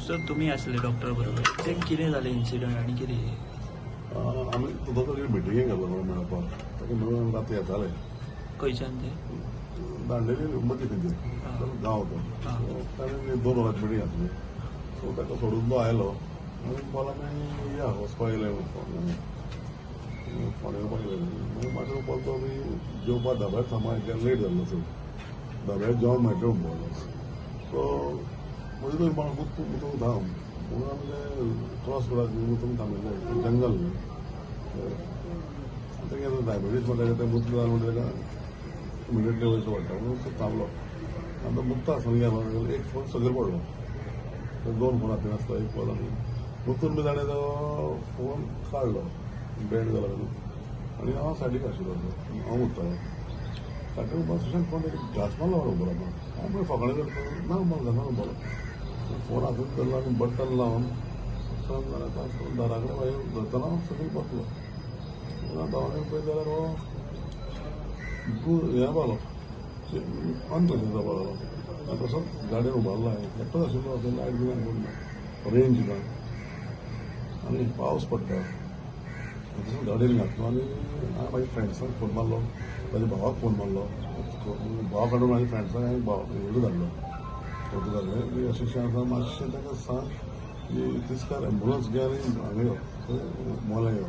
Sir तुम्ही असले doctor बरोबर ते कितें जालें इन्सिडंट आनी कितें आमी दोतोर कडेन मिटिंगेक गेलो मेळपाक ताका म्हणून राती येताले खंयच्यान ते दांडेली मदीं खंयचे गांव तो ताणें 2 वरांची मिटींग घातली सो ताका सोडून तो आयलो आनी बोलांनी या वचपा येयले फोन येवपाक येयले मागीर म्हाका पळय तो बी जेवपाक धाब्यार थांबा लेट जाल्लो चड धाब्यार जेवण मेळटा म्हणपाक सो म्हणजे तो म्हाका मुतूंक धांव म्हणून आमचे क्रॉस करात मुतूंक थांबयले जंगल न्ही आतां कितें डायबिटीज म्हणटा ते मुतलो जालें म्हणटा ताका इमिडिएटली वयचो पडटा म्हणून तो थांबलो आनी तो मुत्ता आसतना गेलो एक फोन सकयल पडलो 2 फोन हातीन आसता एक फोन आनी मुतून बी ताणें तो फोन काडलो बँड जाला आनी हांव सायडीक आशिल्लो हांव मुत्तालो काडटा सुशांत फोन घास मारलो बरोबर हांव मागीर फकाणें करता ना बोलो फोन हातीन धरलो आनी बटन लावन दारा कडेन मागीर धरतना सकयल बसलो धांवून पळयत जाल्यार हो हें पावलो अनकॉन्शियस जावपाक लागलो आनी तसोच गाडयेन उबारलो हांवें एकटोच आशिल्लो लायट बी ना रेंज ना आनी पावस पडटा तसोच गाडयेन घातलो आनी हांवें म्हाज्या फ्रेंड्सांक फोन मारलो ताज्या भावाक फोन मारलो भावा कडून म्हाज्या फ्रेंड्सांक हांवें हेडू धाडलो फोटो धाडले अशें आसा मातशें ताका सांग की तिस्कार एम्बुलन्स घे आनी हांगा यो मोल्या यो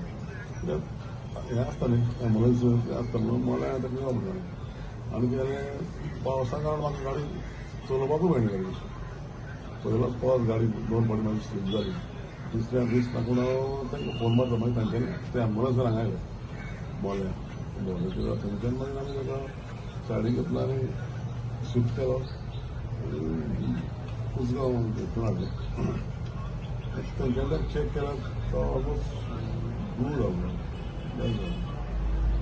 कित्याक हें आसता न्ही एम्बुलन्स आसता म्हणून मोल्या ताका यो म्हणलें आनी कितें जालें पावसा कारण म्हाका गाडी चलोवपाकूय मेळना गाडी पयलोच पावस गाडी 2 फावटी म्हाजी स्लीप जाली तिसऱ्या दीस लागून हांव तांकां फोन मारता मागीर तांच्यांनी ते एम्बुलन्सान हांगा आयले मोल्या थंयच्यान मागीर आमी ताका सायडीक घेतलो आनी शिफ्ट केलो उसगांव हितून हाडलो थंयच्यान चॅक केल्यार तो ऑलमोस्ट दूर जाल्लो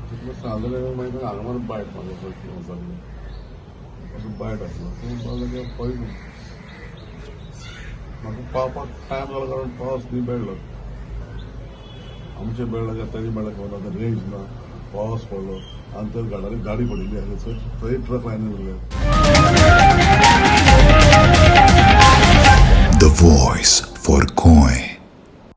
तितलें सांगलें मागीर हांगा मारून बायट म्हाजो जाल्लो असो बायट आसलो पळय म्हाका पावपाक टायम जालो कारण पावस न्ही बेळ्ळो आमचे बेळ्ळो काय ताजे बेळ्ळो खबर ना रेंज ना पावस पडलो आनी थंय घाडारी गाडी पडिल्ली आसली थंय ट्रक लायनी उरले The voice for Coin.